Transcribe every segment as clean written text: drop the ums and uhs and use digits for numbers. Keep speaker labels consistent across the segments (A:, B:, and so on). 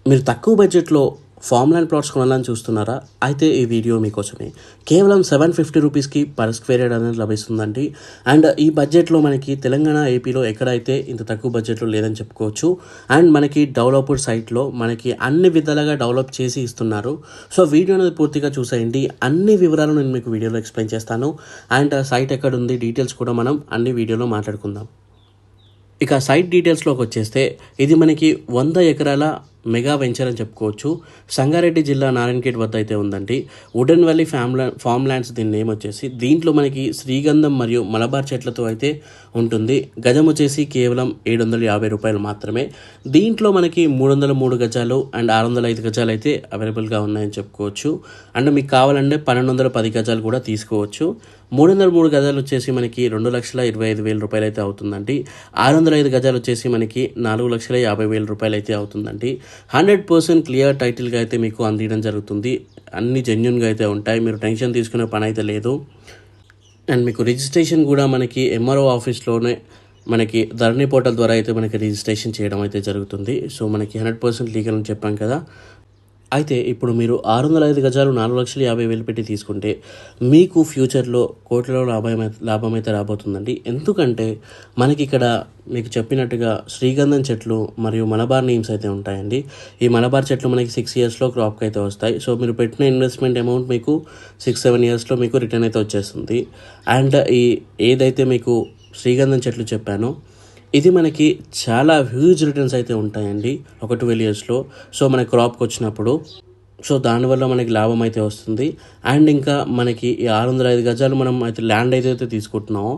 A: మీరు తక్కువ బడ్జెట్‌లో ఫార్మ్ ల్యాండ్ ప్లాట్స్ కొనాలని చూస్తున్నారా? అయితే ఈ వీడియో మీకోసమే. కేవలం 750 రూపీస్‌కి పర్ స్క్వేర్ యార్డ్ అనేది లభిస్తుందండి. అండ్ ఈ బడ్జెట్‌లో మనకి తెలంగాణ, ఏపీలో ఎక్కడైతే ఇంత తక్కువ బడ్జెట్‌లో లేదని చెప్పుకోవచ్చు. అండ్ మనకి డెవలప్డ్ సైట్‌లో మనకి అన్ని విధాలుగా డెవలప్ చేసి ఇస్తున్నారు. సో వీడియో అనేది పూర్తిగా చూసేయండి. అన్ని వివరాలు నేను మీకు వీడియోలో ఎక్స్‌ప్లెయిన్ చేస్తాను. అండ్ సైట్ ఎక్కడుంది డీటెయిల్స్ కూడా మనం అన్ని వీడియోలో మాట్లాడుకుందాం. ఇక సైట్ డీటెయిల్స్‌లోకి వచ్చేస్తే ఇది మనకి 100 ఎకరాల మెగా వెంచర్ అని చెప్పుకోవచ్చు. సంగారెడ్డి జిల్లా నారాయణఖేడ్ వద్ద అయితే ఉందండి. వుడెన్ వ్యాలీ ఫార్మ్ ల్యాండ్స్ దీని నేమ్ వచ్చేసి. దీంట్లో మనకి శ్రీగంధం మరియు మలబార్ చెట్లతో అయితే ఉంటుంది. గజం వచ్చేసి కేవలం 750 రూపాయలు మాత్రమే. దీంట్లో మనకి 303 గజాలు అండ్ 605 గజాలు అయితే అవైలబుల్గా ఉన్నాయని చెప్పుకోవచ్చు. అండ్ మీకు కావాలంటే 1210 గజాలు కూడా తీసుకోవచ్చు. 303 గజాలు వచ్చేసి మనకి 2,25,000 రూపాయలు అయితే అవుతుందండి. 605 గజాలు వచ్చేసి మనకి 4,50,000 రూపాయలు అయితే అవుతుందండి. 100% క్లియర్ టైటిల్గా అయితే మీకు అందించడం జరుగుతుంది. అన్ని జెన్యున్గా అయితే ఉంటాయి. మీరు టెన్షన్ తీసుకునే పని అయితే లేదు. అండ్ మీకు రిజిస్ట్రేషన్ కూడా మనకి ఎంఆర్ఓ ఆఫీస్లోనే మనకి ధరణి పోర్టల్ ద్వారా అయితే మనకి రిజిస్ట్రేషన్ చేయడం అయితే జరుగుతుంది. సో మనకి 100% లీగల్ అని చెప్పాం కదా. అయితే ఇప్పుడు మీరు 605 గజాలు 4,50,000 పెట్టి తీసుకుంటే మీకు ఫ్యూచర్లో కోట్లలో లాభం అయితే రాబోతుందండి. ఎందుకంటే మనకి ఇక్కడ మీకు చెప్పినట్టుగా శ్రీగంధం చెట్లు మరియు మలబార్ నీమ్స్ అయితే ఉంటాయండి. ఈ మలబార్ చెట్లు మనకి 6 ఇయర్స్లో క్రాప్కి అయితే వస్తాయి. సో మీరు పెట్టిన ఇన్వెస్ట్మెంట్ అమౌంట్ మీకు 6-7 ఇయర్స్లో మీకు రిటర్న్ అయితే వచ్చేస్తుంది. అండ్ ఏదైతే మీకు శ్రీగంధం చెట్లు చెప్పానో ఇది మనకి చాలా హ్యూజ్ రిటర్న్స్ అయితే ఉంటాయండి 1-12 ఇయర్స్లో. సో మన క్రాప్కి వచ్చినప్పుడు సో దానివల్ల మనకి లాభం అయితే వస్తుంది. అండ్ ఇంకా మనకి ఈ 605 గజాలు మనం అయితే ల్యాండ్ అయితే తీసుకుంటున్నామో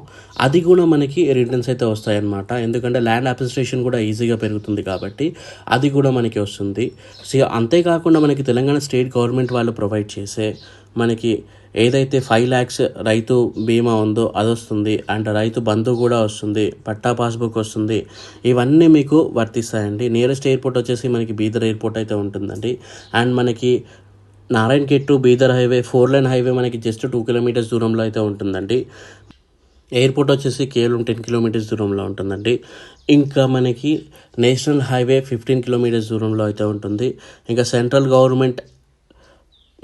A: అది కూడా మనకి రిటర్న్స్ అయితే వస్తాయన్నమాట. ఎందుకంటే ల్యాండ్ అప్రిసియేషన్ కూడా ఈజీగా పెరుగుతుంది కాబట్టి అది కూడా మనకి వస్తుంది. సో అంతేకాకుండా మనకి తెలంగాణ స్టేట్ గవర్నమెంట్ వాళ్ళు ప్రొవైడ్ చేసే మనకి ఏదైతే 5 lakhs రైతు బీమా ఉందో అది వస్తుంది. అండ్ రైతు బంధు కూడా వస్తుంది. పట్టా పాస్బుక్ వస్తుంది. ఇవన్నీ మీకు వర్తిస్తాయండి. నియరెస్ట్ ఎయిర్పోర్ట్ వచ్చేసి మనకి బీదర్ ఎయిర్పోర్ట్ అయితే ఉంటుందండి. అండ్ మనకి Narayankhed to Bidar highway 4 lane highway మనకి జస్ట్ 2 kilometers దూరంలో అయితే ఉంటుందండి. ఎయిర్పోర్ట్ వచ్చేసి కేవలం 10 kilometers దూరంలో ఉంటుందండి. ఇంకా మనకి నేషనల్ హైవే 15 kilometers దూరంలో అయితే ఉంటుంది. ఇంకా సెంట్రల్ గవర్నమెంట్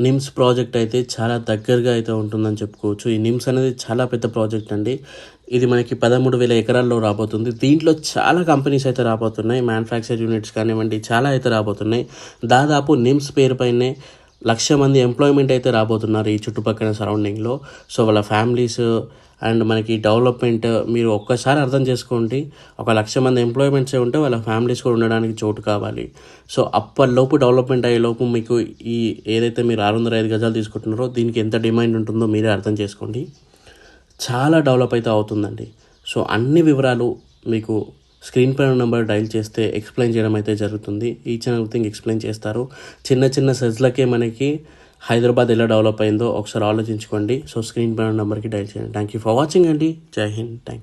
A: నిమ్స్ ప్రాజెక్ట్ అయితే చాలా దగ్గరగా అయితే ఉంటుందని చెప్పుకోవచ్చు. ఈ నిమ్స్ అనేది చాలా పెద్ద ప్రాజెక్ట్ అండి. ఇది మనకి 13,000 ఎకరాల్లో రాబోతుంది. దీంట్లో చాలా కంపెనీస్ అయితే రాబోతున్నాయి. మ్యానుఫ్యాక్చర్ యూనిట్స్ కానివ్వండి చాలా అయితే రాబోతున్నాయి. దాదాపు నిమ్స్ పేరు పైనే 1,00,000 మంది ఎంప్లాయ్మెంట్ అయితే రాబోతున్నారు ఈ చుట్టుపక్కల సరౌండింగ్లో. సో వాళ్ళ ఫ్యామిలీస్ అండ్ మనకి డెవలప్మెంట్ మీరు ఒక్కసారి అర్థం చేసుకోండి. 1,00,000 మంది ఎంప్లాయ్మెంట్సే ఉంటే వాళ్ళ ఫ్యామిలీస్ కూడా ఉండడానికి చోటు కావాలి. సో అప్పటిలోపు డెవలప్మెంట్ అయ్యేలోపు మీకు ఈ ఏదైతే మీరు 605 గజాలు తీసుకుంటున్నారో దీనికి ఎంత డిమాండ్ ఉంటుందో మీరే అర్థం చేసుకోండి. చాలా డెవలప్ అయితే అవుతుందండి. సో అన్ని వివరాలు మీకు స్క్రీన్ పైన నెంబర్ డైల్ చేస్తే ఎక్స్ప్లెయిన్ చేయడం అయితే జరుగుతుంది. ఈచ్ అండ్ ఎవ్రీథింగ్ ఎక్స్ప్లెయిన్ చేస్తారు. చిన్న సెజ్లకే మనకి హైదరాబాద్ ఎలా డెవలప్ అయిందో ఒకసారి ఆలోచించుకోండి. సో స్క్రీన్ పైన నెంబర్కి డైల్ చేయండి. థ్యాంక్ యూ ఫర్ వాచింగ్ అండి. జై హింద్. Thank you.